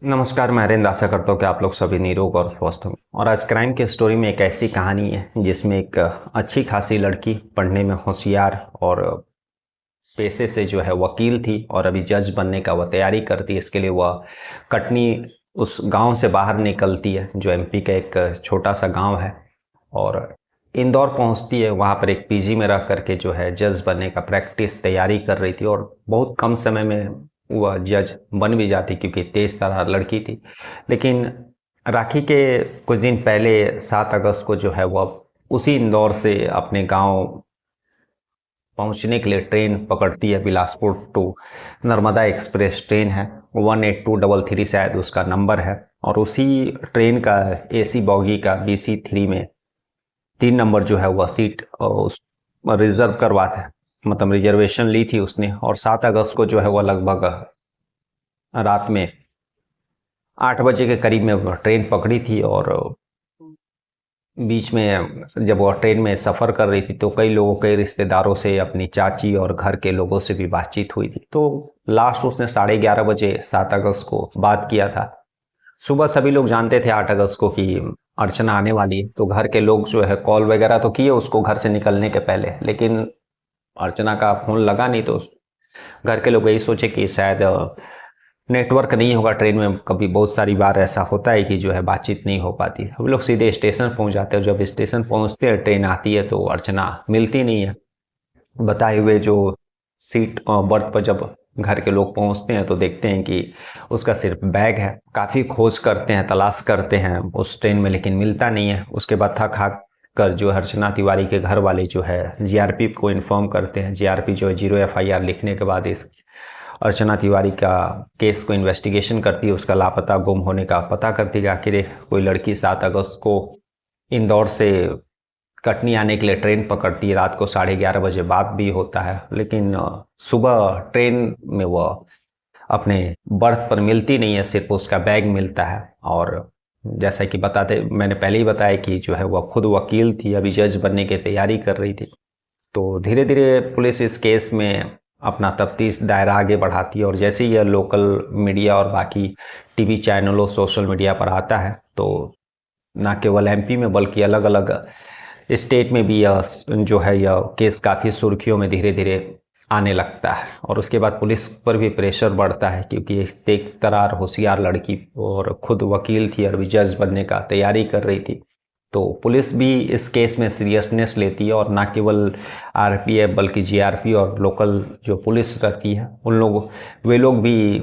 नमस्कार, मैं अरिंद आशा करता हूँ कि आप लोग सभी निरोग और स्वस्थ हों। और आज क्राइम की स्टोरी में एक ऐसी कहानी है जिसमें एक अच्छी खासी लड़की, पढ़ने में होशियार और पेशे से जो है वकील थी और अभी जज बनने का वह तैयारी करती है। इसके लिए वह कटनी उस गांव से बाहर निकलती है जो एमपी का एक छोटा सा गांव है और इंदौर पहुंचती है। वहां पर एक पीजी में रह करके जो है जज बनने का प्रैक्टिस तैयारी कर रही थी और बहुत कम समय में वह जज बन भी जाती क्योंकि तेज तर्रार लड़की थी। लेकिन राखी के कुछ दिन पहले 7 अगस्त को जो है वह उसी इंदौर से अपने गांव पहुंचने के लिए ट्रेन पकड़ती है। Bilaspur to Narmada express train है, 18233 शायद उसका नंबर है। और उसी ट्रेन का एसी बॉगी का BC3 में 3 नंबर जो है वह सीट उस रिजर्व करवा था, मतलब रिजर्वेशन ली थी उसने। और 7 अगस्त को जो है वह लगभग रात में 8 बजे के करीब में ट्रेन पकड़ी थी। और बीच में जब वह ट्रेन में सफ़र कर रही थी तो कई लोगों, कई रिश्तेदारों से, अपनी चाची और घर के लोगों से भी बातचीत हुई थी। तो लास्ट उसने 11:30 बजे 7 अगस्त को बात किया था। सुबह सभी लोग जानते थे 8 अगस्त को कि अर्चना आने वाली है, तो घर के लोग जो है कॉल वगैरह तो किए उसको घर से निकलने के पहले, लेकिन अर्चना का फ़ोन लगा नहीं। तो घर के लोग यही सोचे कि शायद नेटवर्क नहीं होगा ट्रेन में। कभी बहुत सारी बार ऐसा होता है कि जो है बातचीत नहीं हो पाती। हम लोग सीधे स्टेशन पहुंच जाते हैं। जब स्टेशन पहुंचते हैं, ट्रेन आती है तो अर्चना मिलती नहीं है। बताए हुए जो सीट बर्थ पर जब घर के लोग पहुंचते हैं तो देखते हैं कि उसका सिर्फ बैग है। काफ़ी खोज करते हैं, तलाश करते हैं उस ट्रेन में, लेकिन मिलता नहीं है। उसके बाद थक हार कर जो अर्चना तिवारी के घर वाले जो है जीआरपी को इन्फॉर्म करते हैं। जीआरपी जो है 0 FIR लिखने के बाद इस अर्चना तिवारी का केस को इन्वेस्टिगेशन करती है, उसका लापता गुम होने का पता करती है कि आखिर कोई लड़की 7 अगस्त को इंदौर से कटनी आने के लिए ट्रेन पकड़ती है। रात को 11:30 बजे बात भी होता है, लेकिन सुबह ट्रेन में वह अपने बर्थ पर मिलती नहीं है, सिर्फ उसका बैग मिलता है। और जैसा कि मैंने पहले ही बताया कि जो है वह खुद वकील थी, अभी जज बनने की तैयारी कर रही थी। तो धीरे धीरे पुलिस इस केस में अपना तफ्तीश दायरा आगे बढ़ाती है और जैसे ही यह लोकल मीडिया और बाकी टीवी चैनलों, सोशल मीडिया पर आता है तो न केवल एमपी में बल्कि अलग अलग स्टेट में भी यह जो है यह केस काफ़ी सुर्खियों में धीरे धीरे आने लगता है। और उसके बाद पुलिस पर भी प्रेशर बढ़ता है क्योंकि एक तेज तर्रार होशियार लड़की और खुद वकील थी और भी जज बनने का तैयारी कर रही थी। तो पुलिस भी इस केस में सीरियसनेस लेती है और ना केवल आरपीएफ बल्कि जीआरपी और लोकल जो पुलिस रहती है वे लोग भी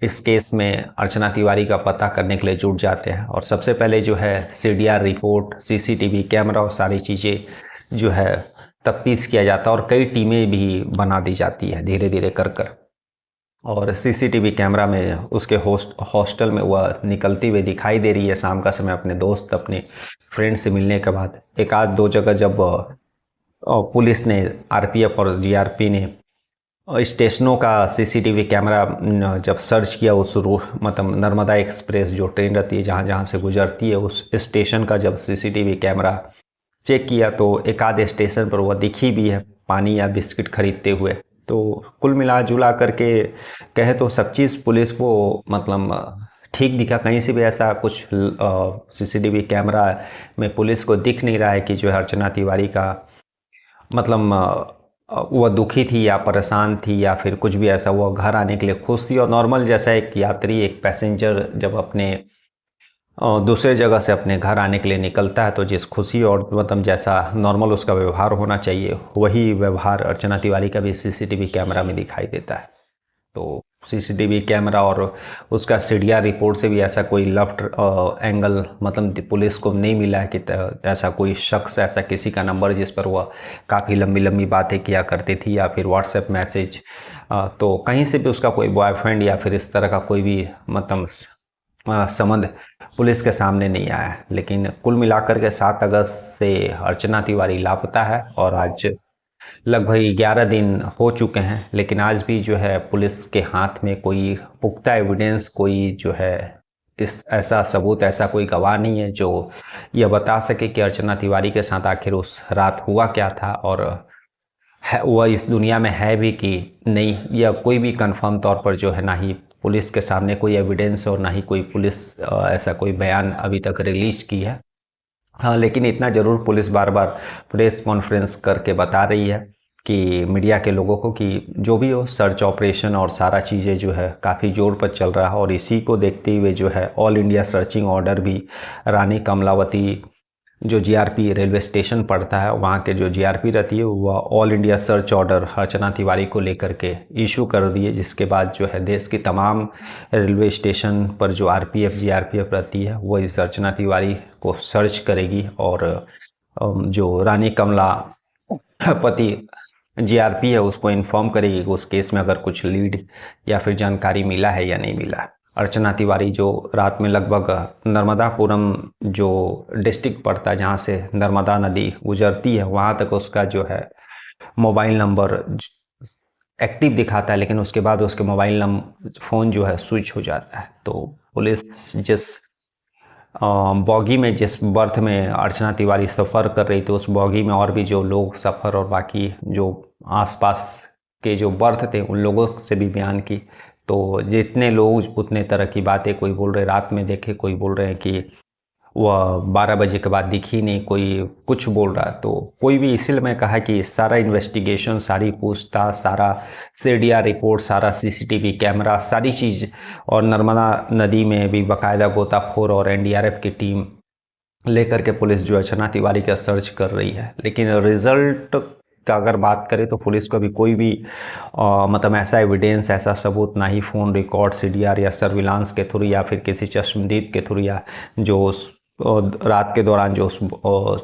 इस केस में अर्चना तिवारी का पता करने के लिए जुट जाते हैं। और सबसे पहले जो है सीडीआर रिपोर्ट, सीसीटीवी कैमरा और सारी चीज़ें जो है तफ्तीश किया जाता है और कई टीमें भी बना दी जाती है धीरे धीरे कर कर। और सीसीटीवी कैमरा में उसके हॉस्टल में वह निकलती हुई दिखाई दे रही है शाम का समय अपने दोस्त, अपने फ्रेंड से मिलने के बाद। एक आध दो जगह जब पुलिस ने, आरपीएफ और जीआरपी ने स्टेशनों का सीसीटीवी कैमरा जब सर्च किया, उस मतलब नर्मदा एक्सप्रेस जो ट्रेन रहती है जहाँ जहाँ से गुजरती है उस स्टेशन का जब सीसीटीवी कैमरा चेक किया तो एक आध स्टेशन पर वह दिखी भी है पानी या बिस्किट खरीदते हुए। तो कुल मिला जुला करके कहे तो सब चीज़ पुलिस को मतलब ठीक दिखा। कहीं से भी ऐसा कुछ सीसीटीवी कैमरा में पुलिस को दिख नहीं रहा है कि जो है अर्चना तिवारी का मतलब वह दुखी थी या परेशान थी या फिर कुछ भी ऐसा। वह घर आने के लिए खुश थी और नॉर्मल जैसा एक यात्री, एक पैसेंजर जब अपने दूसरे जगह से अपने घर आने के लिए निकलता है तो जिस खुशी और मतलब जैसा नॉर्मल उसका व्यवहार होना चाहिए वही व्यवहार अर्चना तिवारी का भी सीसीटीवी कैमरा में दिखाई देता है। तो सीसीटीवी कैमरा और उसका सीडीआर रिपोर्ट से भी ऐसा कोई लेफ्ट एंगल मतलब पुलिस को नहीं मिला है कि ऐसा कोई शख्स, ऐसा किसी का नंबर जिस पर वह काफ़ी लंबी लंबी बातें किया करती थी या फिर व्हाट्सएप मैसेज। तो कहीं से भी उसका कोई बॉयफ्रेंड या फिर इस तरह का कोई भी मतलब संबंध पुलिस के सामने नहीं आया है। लेकिन कुल मिलाकर के 7 अगस्त से अर्चना तिवारी लापता है और आज लगभग 11 दिन हो चुके हैं, लेकिन आज भी जो है पुलिस के हाथ में कोई पुख्ता एविडेंस, कोई जो है इस ऐसा सबूत, ऐसा कोई गवाह नहीं है जो यह बता सके कि अर्चना तिवारी के साथ आखिर उस रात हुआ क्या था और वह इस दुनिया में है भी कि नहीं। यह कोई भी कंफर्म तौर पर जो है ना ही पुलिस के सामने कोई एविडेंस और ना ही कोई पुलिस ऐसा कोई बयान अभी तक रिलीज की है। हाँ, लेकिन इतना ज़रूर पुलिस बार बार प्रेस कॉन्फ्रेंस करके बता रही है कि मीडिया के लोगों को कि जो भी हो सर्च ऑपरेशन और सारा चीज़ें जो है काफ़ी जोर पर चल रहा है। और इसी को देखते हुए जो है ऑल इंडिया सर्चिंग ऑर्डर भी रानी कमलावती जो जीआरपी रेलवे स्टेशन पड़ता है वहाँ के जो जीआरपी रहती है वह ऑल इंडिया सर्च ऑर्डर अर्चना तिवारी को लेकर के इशू कर दिए, जिसके बाद जो है देश की तमाम रेलवे स्टेशन पर जो आरपीएफ जीआरपीएफ रहती है वो इस अर्चना तिवारी को सर्च करेगी और जो रानी कमलापति जीआरपी है उसको इन्फॉर्म करेगी कि उस केस में अगर कुछ लीड या फिर जानकारी मिला है या नहीं मिला है। अर्चना तिवारी जो रात में लगभग नर्मदापुरम जो डिस्ट्रिक्ट पड़ता है जहाँ से नर्मदा नदी गुजरती है वहाँ तक उसका जो है मोबाइल नंबर एक्टिव दिखाता है, लेकिन उसके बाद उसके मोबाइल फ़ोन जो है स्विच हो जाता है। तो पुलिस जिस बॉगी में जिस बर्थ में अर्चना तिवारी सफ़र कर रही थी उस बॉगी में और भी जो लोग सफ़र और बाकी जो आसपास के जो बर्थ थे उन लोगों से भी बयान की। तो जितने लोग उतने तरह की बातें, कोई बोल रहे रात में देखे, कोई बोल रहे हैं कि वह 12 बजे के बाद दिखी नहीं, कोई कुछ बोल रहा है। तो कोई भी, इसीलिए मैं कहा कि सारा इन्वेस्टिगेशन, सारी पूछताछ, सारा सीडीआर रिपोर्ट, सारा सीसीटीवी कैमरा, सारी चीज़ और नर्मदा नदी में भी बाकायदा गोताखोर और एनडीआरएफ की टीम लेकर के पुलिस जो अर्चना तिवारी का सर्च कर रही है। लेकिन रिजल्ट का अगर बात करें तो पुलिस को अभी कोई भी मतलब ऐसा एविडेंस, ऐसा सबूत ना ही फ़ोन रिकॉर्ड, सीडीआर या सर्विलांस के थ्रू या फिर किसी चश्मदीद के थ्रू या जो उस रात के दौरान जो उस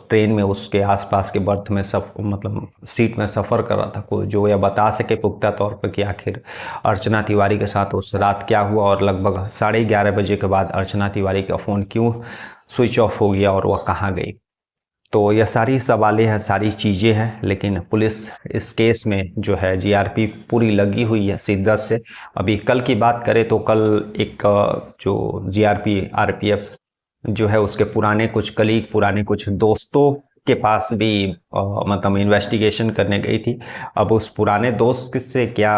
ट्रेन में उसके आसपास के बर्थ में सब मतलब सीट में सफ़र कर रहा था कोई जो यह बता सके पुख्ता तौर पर कि आखिर अर्चना तिवारी के साथ उस रात क्या हुआ और लगभग 11:30 बजे के बाद अर्चना तिवारी का फ़ोन क्यों स्विच ऑफ हो गया और वह कहाँ गई। तो यह सारी सवालें हैं, सारी चीज़ें हैं, लेकिन पुलिस इस केस में जो है जीआरपी पूरी लगी हुई है शिद्दत से। अभी कल की बात करें तो कल एक जो जीआरपी आरपीएफ जो है उसके पुराने कुछ कलीग, पुराने कुछ दोस्तों के पास भी मतलब इन्वेस्टिगेशन करने गई थी। अब उस पुराने दोस्त से क्या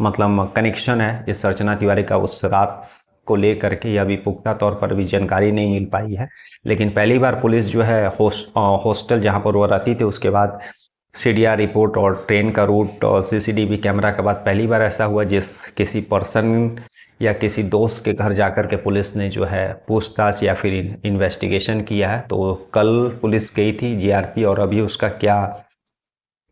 मतलब कनेक्शन है इस अर्चना तिवारी का उस रात को लेकर के, यह भी पुख्ता तौर पर भी जानकारी नहीं मिल पाई है। लेकिन पहली बार पुलिस जो है हॉस्टल जहाँ पर वो रहती थी उसके बाद सीडीआर रिपोर्ट और ट्रेन का रूट और सीसीटीवी कैमरा के बाद पहली बार ऐसा हुआ जिस किसी पर्सन या किसी दोस्त के घर जाकर के पुलिस ने जो है पूछताछ या फिर इन्वेस्टिगेशन किया है। तो कल पुलिस गई थी जीआरपी और अभी उसका क्या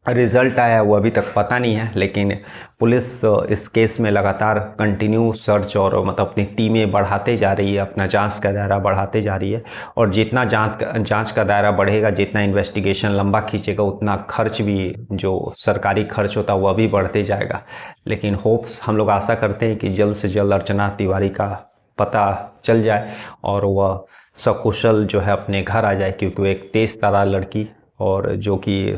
रिजल्ट आया वो अभी तक पता नहीं है। लेकिन पुलिस इस केस में लगातार कंटिन्यू सर्च और मतलब अपनी टीमें बढ़ाते जा रही है, अपना जांच का दायरा बढ़ाते जा रही है। और जितना जांच का दायरा बढ़ेगा, जितना इन्वेस्टिगेशन लंबा खींचेगा, उतना खर्च भी जो सरकारी खर्च होता है वह भी बढ़ते जाएगा। लेकिन होप्स, हम लोग आशा करते हैं कि जल्द से जल्द अर्चना तिवारी का पता चल जाए और वह सकुशल जो है अपने घर आ जाए, क्योंकि वो एक तेज तर्रार लड़की और जो कि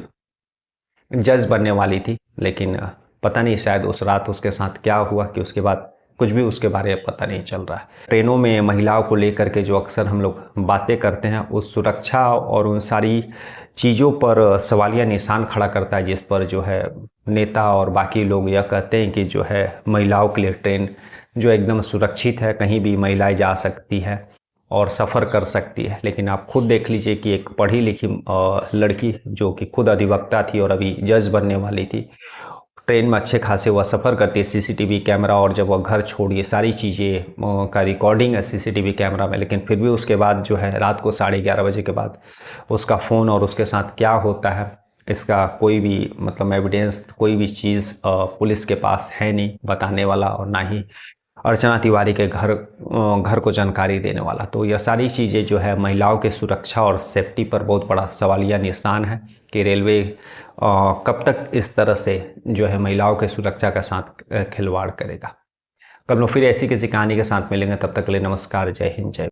जज बनने वाली थी। लेकिन पता नहीं शायद उस रात उसके साथ क्या हुआ कि उसके बाद कुछ भी उसके बारे में पता नहीं चल रहा है। ट्रेनों में महिलाओं को लेकर के जो अक्सर हम लोग बातें करते हैं उस सुरक्षा और उन सारी चीज़ों पर सवालिया निशान खड़ा करता है, जिस पर जो है नेता और बाकी लोग यह कहते हैं कि जो है महिलाओं के लिए ट्रेन जो एकदम सुरक्षित है, कहीं भी महिलाएं जा सकती है और सफ़र कर सकती है। लेकिन आप खुद देख लीजिए कि एक पढ़ी लिखी लड़की जो कि खुद अधिवक्ता थी और अभी जज बनने वाली थी, ट्रेन में अच्छे खासे वह सफ़र करती है, सीसीटीवी कैमरा और जब वह घर छोड़िए सारी चीज़ें का रिकॉर्डिंग है सीसीटीवी कैमरा में। लेकिन फिर भी उसके बाद जो है रात को 11:30 बजे के बाद उसका फ़ोन और उसके साथ क्या होता है इसका कोई भी मतलब एविडेंस, कोई भी चीज़ पुलिस के पास है नहीं बताने वाला, और ना ही अर्चना तिवारी के घर को जानकारी देने वाला। तो यह सारी चीज़ें जो है महिलाओं के सुरक्षा और सेफ्टी पर बहुत बड़ा सवालिया निशान है कि रेलवे कब तक इस तरह से जो है महिलाओं के सुरक्षा के साथ खिलवाड़ करेगा। कल फिर ऐसी किसी कहानी के साथ मिलेंगे, तब तक के लिए नमस्कार, जय हिंद, जय।